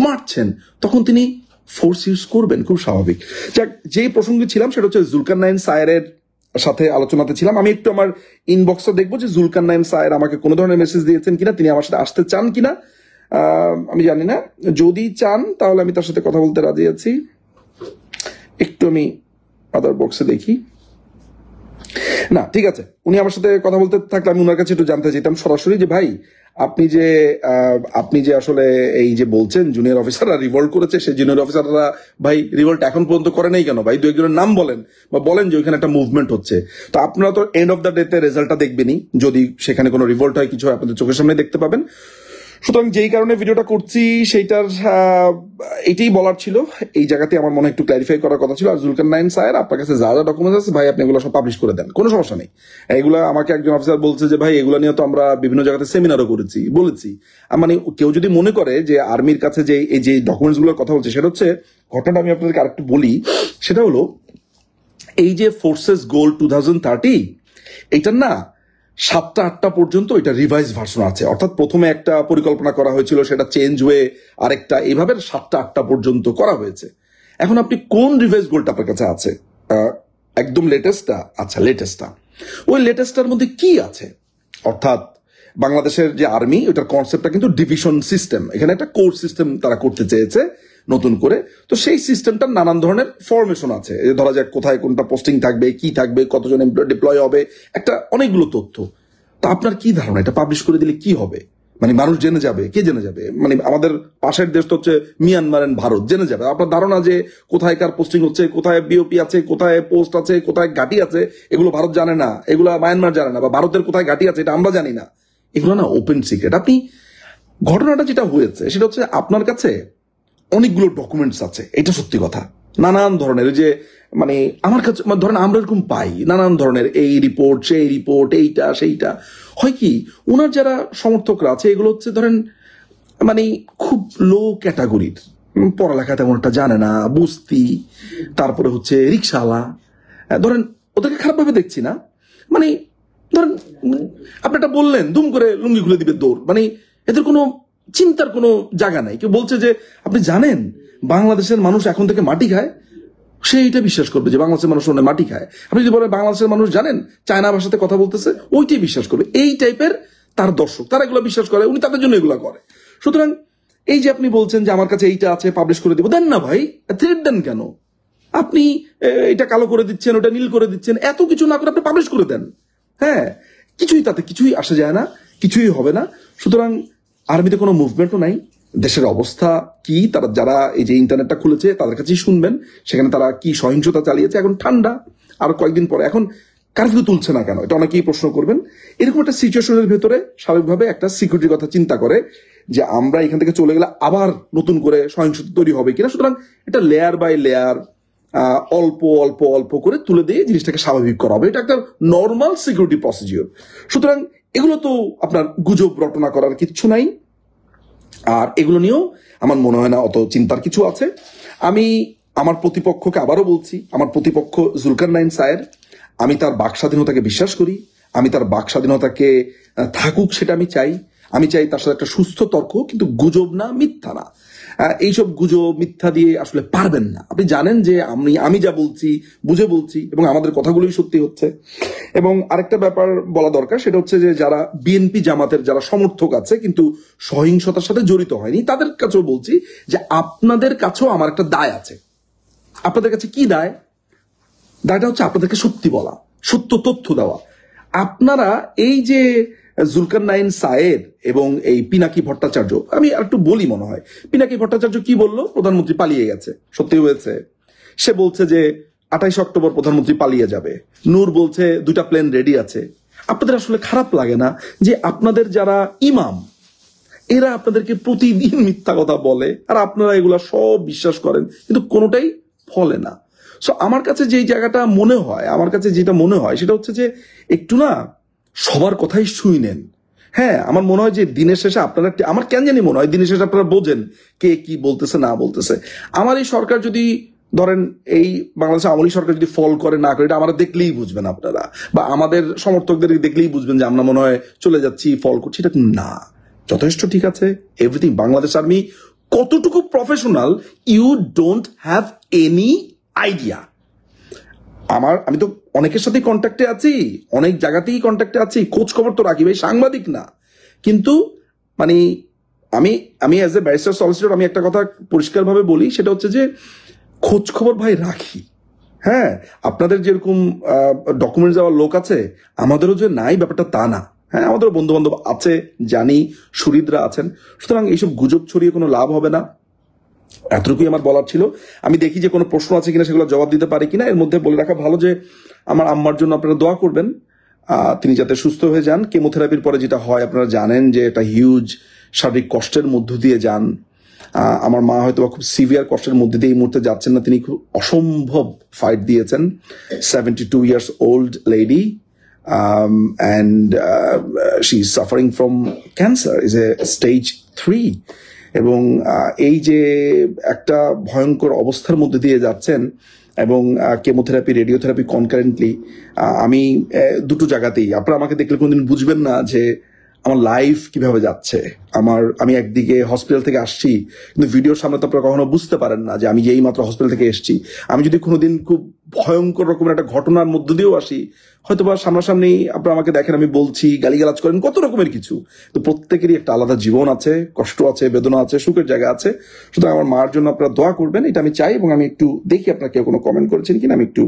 মারছেন, তখন তিনি ফোর্স ইউজ করবেন, খুব স্বাভাবিক। যাক, যেই প্রসঙ্গে ছিলাম সেটা হচ্ছে জুলকারনাইন সায়েরের সাথে আলোচনাতে ছিলাম। আমি একটু আমার ইনবক্সটা দেখবো যে জুলকারনাইন সায়ের আমাকে কোনো ধরনের মেসেজ দিয়েছেন কিনা, তিনি আমার সাথে আসতে চান কিনা আমি জানি না। যদি চান তাহলে আমি তার সাথে কথা বলতে রাজি আছি। একটু আমি আদার বক্সে দেখি। না, ঠিক আছে, উনি আমার সাথে কথা বলতে থাকলে আমি ওনার কাছে একটু জানতে চাইতাম সরাসরি যে ভাই আপনি যে আসলে এই যে বলছেন জুনিয়র অফিসাররা রিভল্ট করেছে, সেই জুনিয়র অফিসাররা ভাই রিভল্ট এখন পর্যন্ত করে নাই কেন? ভাই দু একজনের নাম বলেন, বা বলেন যে ওইখানে একটা মুভমেন্ট হচ্ছে। তো আপনারা তো এন্ড অফ দ্য ডেতে রেজাল্টটা দেখবেনই, যদি সেখানে কোনো রিভল্ট হয়, কিছু হয়, আপনাদের চোখের সামনে দেখতে পাবেন। সুতরাং যেই কারণে ভিডিওটা করছি সেইটার এটাই বলার ছিল। এই জায়গাতে আমার মনে হয় একটু ক্ল্যারিফাই করার কথা ছিল। আর জুলকারনাইন স্যার, আপনার কাছে যা যা ডকুমেন্টস আছে ভাই, আপনি এগুলো সব পাবলিশ করে দেন, কোনো সমস্যা নেই। এগুলো আমাকে একজন অফিসার বলছে যে ভাই এগুলো নিয়ে তো আমরা বিভিন্ন জায়গাতে সেমিনারও বলেছি। মানে কেউ যদি মনে করে যে আর্মির কাছে যে এই যে ডকুমেন্টস গুলোর কথা বলছে, সেটা হচ্ছে ঘটনাটা আমি আপনাদেরকে আরেকটু বলি। সেটা হলো এই যে ফোর্সেস গোল 2030, এইটার না 7টা-8টা পর্যন্ত এটা রিভাইজ ভার্সন আছে। অর্থাৎ প্রথমে একটা পরিকল্পনা করা হয়েছিল, সেটা চেঞ্জ হয়ে আরেকটা, এইভাবে 7টা-8টা পর্যন্ত করা হয়েছে। এখন আপনি কোন রিভাইজ গোলটা আপনার কাছে আছে? একদম লেটেস্টটা? আচ্ছা, লেটেস্টটা। ওই লেটেস্টটার মধ্যে কি আছে? অর্থাৎ বাংলাদেশের যে আর্মি, ওটার কনসেপ্টটা কিন্তু ডিভিশন সিস্টেম। এখানে একটা কোর সিস্টেম তারা করতে চেয়েছে নতুন করে। তো সেই সিস্টেমটার নানান ধরনের ফরমেশন আছে, ধরা যাক কোথায় কোনটা পোস্টিং থাকবে, কি থাকবে, কতজন এমপ্লয় ডিপ্লয় হবে, একটা অনেকগুলো তথ্য। তা আপনার কি ধারণা, এটা পাবলিশ করে দিলে কি হবে? মানে মানুষ জেনে যাবে, কে জেনে যাবে? মানে আমাদের পাশের দেশ তো হচ্ছে মিয়ানমার এন্ড ভারত, জেনে যাবে। আপনার ধারণা যে কোথায় কার পোস্টিং হচ্ছে, কোথায় বিওপি আছে, কোথায় পোস্ট আছে, কোথায় ঘাঁটি আছে, এগুলো ভারত জানে না, এগুলো মায়ানমার জানে না, বা ভারতের কোথায় ঘাঁটি আছে এটা আমরা জানি না। এগুলো না ওপেন সিক্রেট। আপনি ঘটনাটা যেটা হয়েছে সেটা হচ্ছে আপনার কাছে অনেকগুলো ডকুমেন্টস আছে, এটা সত্যি কথা। নানান ধরনের যে মানে আমার কাছে ধরেন আমরা এরকম পাই নানান ধরনের এই রিপোর্ট, সেই রিপোর্ট, এইটা সেইটা। হয় কি, ওনার যারা সমর্থকরা আছে এগুলো হচ্ছে ধরেন মানে খুব লো ক্যাটাগরির, পড়ালেখা তেমন একটা জানে না, বুঝতি, তারপরে হচ্ছে রিক্সাওয়ালা। ধরেন ওদেরকে খারাপভাবে দেখছি না, মানে ধরেন আপনি এটা বললেন, দুম করে লুঙ্গি খুলে দিবে দৌড়। মানে এদের কোনো চিন্তার কোনো জায়গা নাই। কেউ বলছে যে আপনি জানেন বাংলাদেশের মানুষ এখন থেকে মাটি খায়, সে এটা বিশ্বাস করবে যে বাংলাদেশের মানুষ অনেক মাটি খায়। আপনি যদি বলেন বাংলাদেশের মানুষ জানেন চায়না ভাষাতে কথা বলতেছে, ওইটাই বিশ্বাস করবে। এই টাইপের তার দর্শক, তারা এগুলো বিশ্বাস করে, উনি তাদের জন্য এগুলো করে। সুতরাং এই যে আপনি বলছেন যে আমার কাছে এইটা আছে, পাবলিশ করে দিব, দেন না ভাই, থ্রেড দেন কেন? আপনি এটা কালো করে দিচ্ছেন, ওটা নীল করে দিচ্ছেন, এত কিছু না করে আপনি পাবলিশ করে দেন। হ্যাঁ, তাতে কিছুই আসে যায় না, কিছুই হবে না। সুতরাং আর্মিতে কোনো মুভমেন্টও নাই, দেশের অবস্থা কি, তারা যারা এই যে ইন্টারনেটটা খুলেছে তাদের কাছেই শুনবেন, সেখানে তারা কি সহিংসতা চালিয়েছে। এখন ঠান্ডা, আর কয়েকদিন পরে, এখন কারফিউ তুলছে না কেন, এটা অনেকেই প্রশ্ন করবেন। এরকম একটা সিচুয়েশনের ভেতরে স্বাভাবিকভাবে একটা সিকিউরিটির কথা চিন্তা করে যে আমরা এখান থেকে চলে গেলে আবার নতুন করে সহিংসতা তৈরি হবে কিনা। সুতরাং এটা লেয়ার বাই লেয়ার, অল্প অল্প অল্প করে তুলে দিয়ে জিনিসটাকে স্বাভাবিক করা হবে। এটা একটা নর্মাল সিকিউরিটি প্রসিজিওর। সুতরাং এগুলো তো আপনার গুজব রটনা করার কিচ্ছু নাই, আর এগুলো নিয়েও আমার মনে হয় না অত চিন্তার কিছু আছে। আমি আমার প্রতিপক্ষকে আবারও বলছি, আমার প্রতিপক্ষ জুলকারনাইন সায়ের, আমি তার বাক স্বাধীনতাকে বিশ্বাস করি, আমি তার বাক স্বাধীনতাকে থাকুক সেটা আমি চাই। আমি চাই তার সাথে একটা সুস্থ তর্ক, কিন্তু গুজব না, মিথ্যা না। এইসব গুজব মিথ্যা দিয়ে আসলে পারবেন না। আপনি জানেন যে আমি যা বলছি বুঝে বলছি, এবং আমাদের কথাগুলোই সত্যি হচ্ছে। এবং আরেকটা ব্যাপার বলা দরকার, সেটা হচ্ছে যে যারা বিএনপি জামাতের যারা সমর্থক আছে কিন্তু সহিংসতার সাথে জড়িত হয়নি, তাদের কাছেও বলছি যে আপনাদের কাছেও আমার একটা দায় আছে। আপনাদের কাছে কি দায়? দায়টা হচ্ছে আপনাদেরকে সত্যি বলা, সত্য তথ্য দেওয়া। আপনারা এই যে জুলকারনাইন সায়ের এবং এই পিনাকি ভট্টাচার্য, আমি একটু বলি মনে হয়, পিনাকি ভট্টাচার্য কি বললো? প্রধানমন্ত্রী পালিয়ে গেছে, সত্যি হয়েছে। সে বলছে যে 28 অক্টোবর প্রধানমন্ত্রী পালিয়ে যাবে। নূর বলছে 2টা প্লেন রেডি আছে। আপনাদের আসলে খারাপ লাগে না যে আপনাদের যারা ইমাম, এরা আপনাদেরকে প্রতিদিন মিথ্যা কথা বলে, আর আপনারা এগুলা সব বিশ্বাস করেন, কিন্তু কোনোটাই ফলে না। সো আমার কাছে যেই জায়গাটা মনে হয়, আমার কাছে যেটা মনে হয় সেটা হচ্ছে যে একটু না সবার কথাই শুই নেন। হ্যাঁ, আমার মনে হয় যে দিনের শেষে আপনারা, আমার কেন জানি মনে হয় দিনের শেষে আপনারা বোঝেন কে কি বলতেছে না বলতেছে। আমার এই সরকার যদি ধরেন এই বাংলাদেশে আওয়ামী লীগ সরকার যদি ফল করে না করে, এটা আমরা দেখলেই বুঝবেন আপনারা, বা আমাদের সমর্থকদের দেখলেই বুঝবেন যে আমরা মনে হয় চলে যাচ্ছি, ফল করছি। এটা না, যথেষ্ট ঠিক আছে এভরিথিং। বাংলাদেশ আর্মি কতটুকু professional, you don't have any idea. আমি তো অনেকের সাথেই কন্ট্যাক্টে আছি, অনেক জায়গাতেই কন্ট্যাক্টে আছি, খোঁজ খবর তো রাখি, ভাই সাংবাদিক না। কিন্তু মানে আমি অ্যাজ এ ব্যারিস্টার সলিসিটর আমি একটা কথা পরিষ্কারভাবে বলি, সেটা হচ্ছে যে খোঁজ খবর ভাই রাখি। হ্যাঁ, আপনাদের যেরকম ডকুমেন্ট দেওয়ার লোক আছে, আমাদেরও যে নাই ব্যাপারটা তা না। হ্যাঁ, আমাদেরও বন্ধু বান্ধব আছে, জানি, শরীররা আছেন। সুতরাং এইসব গুজব ছড়িয়ে কোনো লাভ হবে না, এতটুকুই আমার বলার ছিল। আমি দেখি যে কোনো প্রশ্ন আছে কিনা, সেগুলো জবাব দিতে পারি কিনা। এর মধ্যে বলে রাখা ভালো যে আমার আম্মার জন্য আপনারা দোয়া করবেন, তিনি যাতে সুস্থ হয়ে যান। কেমোথেরাপির পরে যেটা হয় আপনারা জানেন যে এটা হিউজ শারীরিক কষ্টের মধ্য দিয়ে যান। আমার মা হয়তো খুব সিভিয়ার কষ্টের মধ্যে দিয়ে এই মুহূর্তে যাচ্ছেন না, তিনি খুব অসম্ভব ফাইট দিয়েছেন। 72 years old lady, and she is suffering from cancer, is a stage 3, এবং এই যে একটা ভয়ঙ্কর অবস্থার মধ্যে দিয়ে যাচ্ছেন, এবং কেমোথেরাপি, রেডিওথেরাপি কনকারেন্টলি। আমি দুটো জায়গাতেই, আপনারা আমাকে দেখলে কোনোদিন বুঝবেন না যে আমার লাইফ কিভাবে যাচ্ছে। আমি একদিকে হসপিটাল থেকে আসছি, কিন্তু ভিডিওর সামনে তো আপনারা কখনো বুঝতে পারেন না যে আমি যেই মাত্র হসপিটাল থেকে এসেছি। আমি যদি কোনোদিন খুব ভয়ঙ্কর রকমের একটা ঘটনার মধ্য দিয়েও আসি, হয়তো বা সামনাসামনি আপনারা আমাকে দেখেন আমি বলছি, গালিগালাজ করেন, কত রকমের কিছু। তো প্রত্যেকেরই একটা আলাদা জীবন আছে, কষ্ট আছে, বেদনা আছে, সুখের জায়গা আছে। সুতরাং আমার মার জন্য আপনারা দোয়া করবেন, এটা আমি চাই। এবং আমি একটু দেখি আপনারা কেউ কোনো কমেন্ট করেছেন কিনা, আমি একটু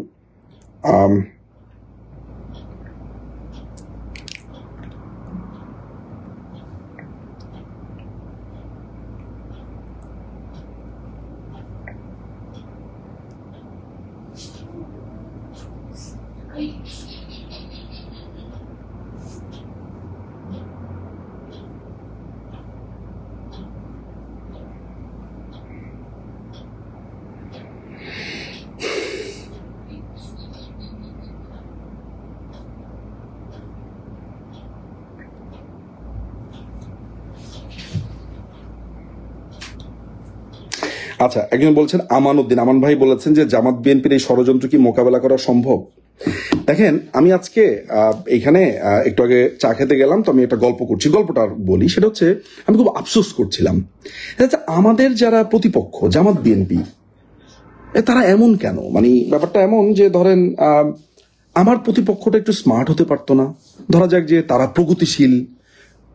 আচ্ছা, একজন বলছেন আমান ভাই বলেছেন যে জামাত বিএনপির এই ষড়যন্ত্র কি মোকাবেলা করা সম্ভব? দেখেন, আমি আজকে এখানে একটু আগে চা খেতে গেলাম, তো আমি একটা গল্প করছি, গল্পটা বলি। সেটা হচ্ছে আমি খুব আফসোস করছিলাম, আমাদের যারা প্রতিপক্ষ জামাত বিএনপি, তারা এমন কেন? মানে ব্যাপারটা এমন যে ধরেন আমার প্রতিপক্ষটা একটু স্মার্ট হতে পারতো না? ধরা যাক যে তারা প্রগতিশীল,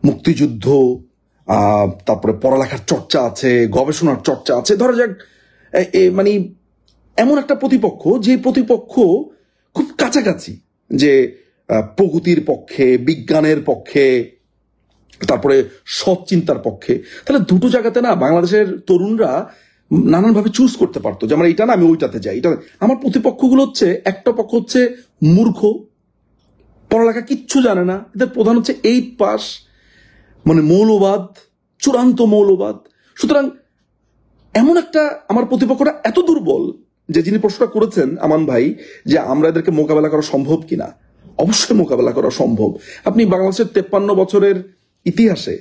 মুক্তিযুদ্ধ, তারপরে পড়ালেখার চর্চা আছে, গবেষণার চর্চা আছে। ধরা যাক মানে এমন একটা প্রতিপক্ষ, যে প্রতিপক্ষ খুব কাছাকাছি, যে প্রগতির পক্ষে, বিজ্ঞানের পক্ষে, তারপরে সৎ চিন্তার পক্ষে, তাহলে দুটো জায়গাতে না বাংলাদেশের তরুণরা নানানভাবে চুজ করতে পারতো যে আমার এটা না, আমি ওইটাতে যাই। এটা আমার প্রতিপক্ষগুলো হচ্ছে, একটা পক্ষ হচ্ছে মূর্খ, পড়ালেখা কিচ্ছু জানে না, এদের প্রধান হচ্ছে 8 পাস, মানে মৌলবাদ, চূড়ান্ত মৌলবাদ। সুতরাং এমন একটা আমার প্রতিপক্ষটা এত দুর্বল যে যিনি প্রশ্নটা করেছেন আমান ভাই, যে আমরা এদেরকে মোকাবেলা করা সম্ভব কিনা, অবশ্যই মোকাবেলা করা সম্ভব। আপনি বাংলাদেশের 53 বছরের ইতিহাসে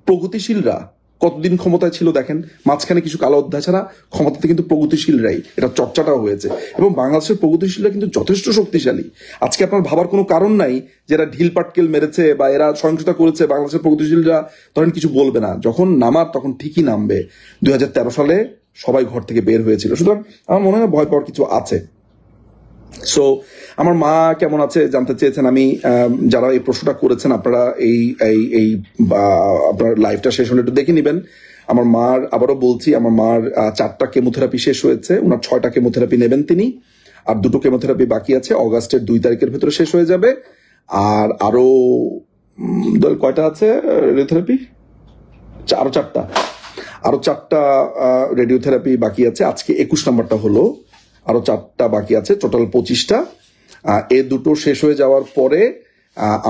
প্রগতিশীলরা কতদিন ক্ষমতায় ছিল দেখেন, মাঝখানে কিছু কালো অধ্যায় ছাড়া ক্ষমতাতে কিন্তু প্রগতিশীলরাই, এটা চর্চাটাও হয়েছে, এবং বাংলাদেশের প্রগতিশীলরা কিন্তু যথেষ্ট শক্তিশালী। আজকে আপনার ভাবার কোনো কারণ নাই যে এরা ঢিল পাটকেল মেরেছে বা এরা সহিংসতা করেছে, বাংলাদেশের প্রগতিশীলরা ধরেন কিছু বলবে না, যখন নামার তখন ঠিকই নামবে। 2013 সালে সবাই ঘর থেকে বের হয়েছিল, সুতরাং আমার মনে হয় ভয় পাওয়ার কিছু আছে। সো আমার মা কেমন আছে জানতে চেয়েছেন, আমি যারা এই প্রশ্নটা করেছেন আপনারা এই এই এই আপনার লাইভটা শেষ হলে একটু দেখে নেবেন। আমার মার, আবারও বলছি, আমার মার 4টা কেমোথেরাপি শেষ হয়েছে, ওনার 6টা কেমোথেরাপি নেবেন তিনি, আর 2টো কেমোথেরাপি বাকি আছে, অগাস্টের 2 তারিখের ভেতরে শেষ হয়ে যাবে। আর আরো কয়টা আছে রেডিওথেরাপি? আরো 4টা রেডিওথেরাপি বাকি আছে, আজকে 21 নম্বরটা হলো, আরো 4টা বাকি আছে, টোটাল 25টা। এই দুটো শেষ হয়ে যাওয়ার পরে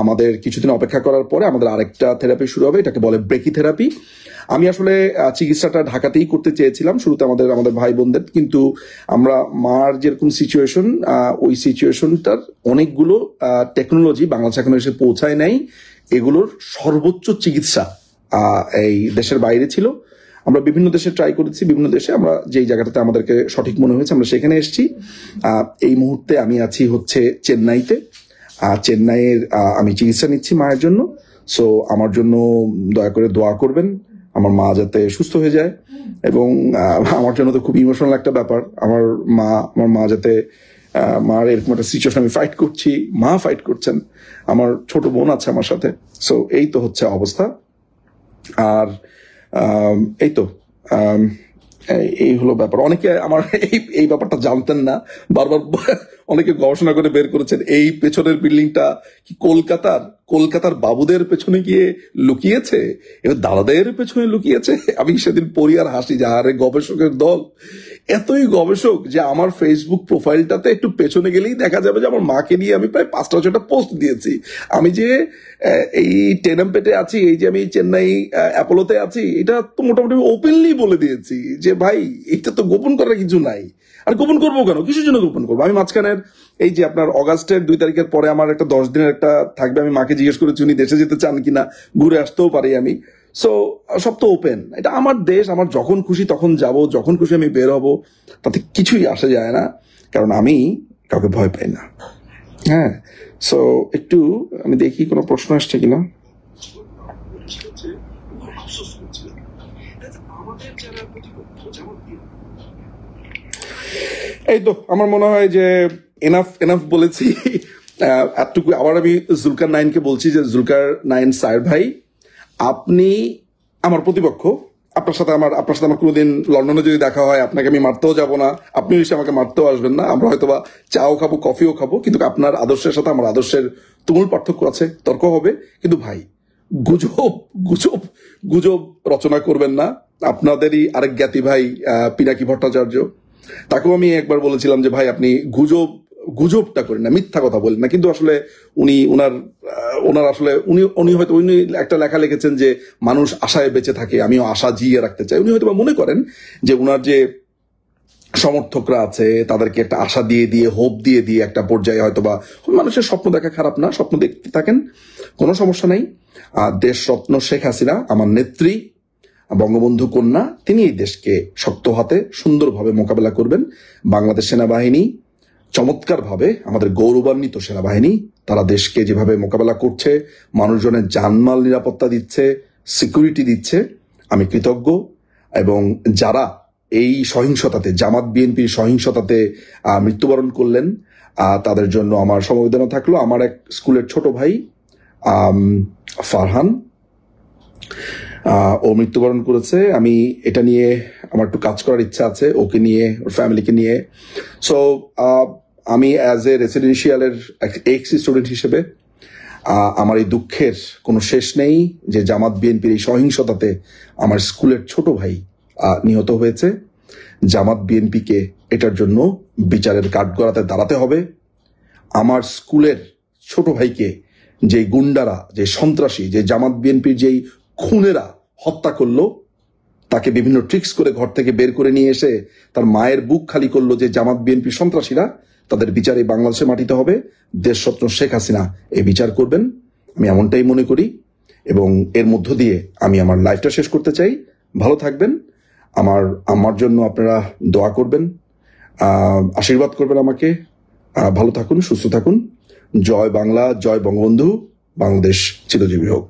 আমাদের কিছুদিন অপেক্ষা করার পরে আমাদের আরেকটা থেরাপি শুরু হবে, এটাকে বলে ব্রেকি থেরাপি। আমি আসলে চিকিৎসাটা ঢাকাতেই করতে চেয়েছিলাম শুরুতে আমাদের ভাই বোনদের, কিন্তু আমরা মার যেরকম সিচুয়েশন, ওই সিচুয়েশনটার অনেকগুলো টেকনোলজি বাংলাদেশ এখনো এসে পৌঁছায় নাই, এগুলোর সর্বোচ্চ চিকিৎসা এই দেশের বাইরে ছিল। আমরা বিভিন্ন দেশে ট্রাই করেছি, বিভিন্ন দেশে আমরা যেই জায়গাটাতে আমাদেরকে সঠিক মনে হয়েছে আমরা সেখানে এসেছি। এই মুহূর্তে আমি আছি হচ্ছে চেন্নাইতে, চেন্নাইয়ের আমি চিকিৎসা নিচ্ছি মায়ের জন্য। সো আমার জন্য দয়া করে দোয়া করবেন, আমার মা যাতে সুস্থ হয়ে যায়, এবং আমার জন্য তো খুব ইমোশনাল একটা ব্যাপার, আমার মা যাতে, মার এরকম একটা সিচুয়েশন আমি ফাইট করছি, মা ফাইট করছেন, আমার ছোট বোন আছে আমার সাথে। সো এই তো হচ্ছে অবস্থা। আর এই তো এই হলো ব্যাপার। অনেকে আমার এই ব্যাপারটা জানতেন না, বারবার অনেকে গবেষণা করে বের করেছেন এই পেছনের বিল্ডিংটা কি কলকাতার বাবুদের পেছনে গিয়ে লুকিয়েছে, এবার দাদাদের পেছনে লুকিয়েছে। আমি সেদিন পড়ি আর হাসি, যে আরে গবেষকের দল, এতই গবেষক যে আমার ফেসবুক প্রোফাইলটাতে একটু পেছনে গেলেই দেখা যাবে যে আমার মাকে নিয়ে আমি প্রায় 5টা-6টা পোস্ট দিয়েছি। আমি যে এই টেনাম্পেটে আছি, এই যে আমি চেন্নাই অ্যাপোলোতে আছি, এটা তো মোটামুটি ওপেনলি বলে দিয়েছি যে ভাই এটা তো গোপন করার কিছু নাই। আর গোপন করবো কেন, কিসের জন্য গোপন করবো? আমি মাঝখানের এই যে আপনার অগাস্টের 2 তারিখের পরে আমার একটা 10 দিনের একটা থাকবে, আমি মাকে জিজ্ঞেস করেছি উনি দেশে যেতে চান কিনা, ঘুরে আসতেও পারি আমি। সো সব তো ওপেন, এটা আমার দেশ, আমার যখন খুশি তখন যাব, যখন খুশি আমি বের হবো, তাতে কিছুই আসে যায় না, কারণ আমি কাউকে ভয় পাই না। হ্যাঁ, সো একটু আমি দেখি কোনো প্রশ্ন আসছে কিনা। এই তো আমার মনে হয় যে এনাফ বলেছি এতটুকু। আবার আমি জুলকার নাইনকে বলছি যে জুলকার নাইন স্যার ভাই, আপনি আমার প্রতিপক্ষ, আপনার সাথে আমার কোনোদিন লন্ডনে যদি দেখা হয় আপনাকে আমি মারতেও যাব না, আপনিও এসে আমাকে মারতেও আসবেন না, আমরা হয়তোবা চাও খাবো, কফিও খাবো, কিন্তু আপনার আদর্শের সাথে আমার আদর্শের তুমুল পার্থক্য আছে, তর্ক হবে। কিন্তু ভাই গুজব রচনা করবেন না। আপনাদেরই আরেক জ্ঞাতি ভাই পিনাকি ভট্টাচার্য, তাকেও আমি একবার বলেছিলাম যে ভাই আপনি গুজবটা করেন না, মিথ্যা কথা বলেন না। কিন্তু আসলে ওনার আসলে উনি হয়তো একটা লেখা লিখেছেন যে মানুষ আশায় বেঁচে থাকে, আমিও আশা জিয়ে রাখতে চাই। উনি হয়তো মনে করেন যে উনার যে সমর্থকরা আছে তাদেরকে একটা আশা দিয়ে হোপ দিয়ে একটা পর্যায়ে হয়তোবা মানুষের স্বপ্ন দেখা খারাপ না, স্বপ্ন দেখতে থাকেন, কোনো সমস্যা নাই। দেশরত্ন শেখ হাসিনা আমার নেত্রী, বঙ্গবন্ধু কন্যা, তিনি এই দেশকে শক্ত হাতে সুন্দরভাবে মোকাবেলা করবেন। বাংলাদেশ সেনাবাহিনী চমৎকারভাবে, আমাদের গৌরবান্বিত সেনাবাহিনী, তারা দেশকে যেভাবে মোকাবেলা করছে, মানুষজনের জানমাল নিরাপত্তা দিচ্ছে, সিকিউরিটি দিচ্ছে, আমি কৃতজ্ঞ। এবং যারা এই সহিংসতাতে, জামাত বিএনপির সহিংসতাতে মৃত্যুবরণ করলেন, তাদের জন্য আমার সমবেদনা থাকলো। আমার এক স্কুলের ছোট ভাই ফারহান, ও মৃত্যুবরণ করেছে। আমি এটা নিয়ে আমার একটু কাজ করার ইচ্ছা আছে, ওকে নিয়ে, ওর ফ্যামিলিকে নিয়ে। সো আমি অ্যাজ এ রেসিডেন্সিয়ালের এক্স স্টুডেন্ট হিসেবে আমার এই দুঃখের কোনো শেষ নেই যে জামাত বিএনপির এই সহিংসতাতে আমার স্কুলের ছোট ভাই নিহত হয়েছে। জামাত বিএনপিকে এটার জন্য বিচারের কাঠগড়াতে দাঁড়াতে হবে। আমার স্কুলের ছোট ভাইকে যে গুন্ডারা, যে সন্ত্রাসী, যে জামাত বিএনপির যেই খুনেরা হত্যা করলো, তাকে বিভিন্ন ট্রিক্স করে ঘর থেকে বের করে নিয়ে এসে তার মায়ের বুক খালি করলো যে জামাত বিএনপি সন্ত্রাসীরা, তাদের বিচারে বাংলাদেশে মাটিতে হবে। দেশরত্ন শেখ হাসিনা এই বিচার করবেন, আমি এমনটাই মনে করি। এবং এর মধ্য দিয়ে আমি আমার লাইফটা শেষ করতে চাই। ভালো থাকবেন, আমার জন্য আপনারা দোয়া করবেন, আশীর্বাদ করবেন আমাকে। ভালো থাকুন, সুস্থ থাকুন। জয় বাংলা, জয় বঙ্গবন্ধু, বাংলাদেশ চিরজীবী হোক।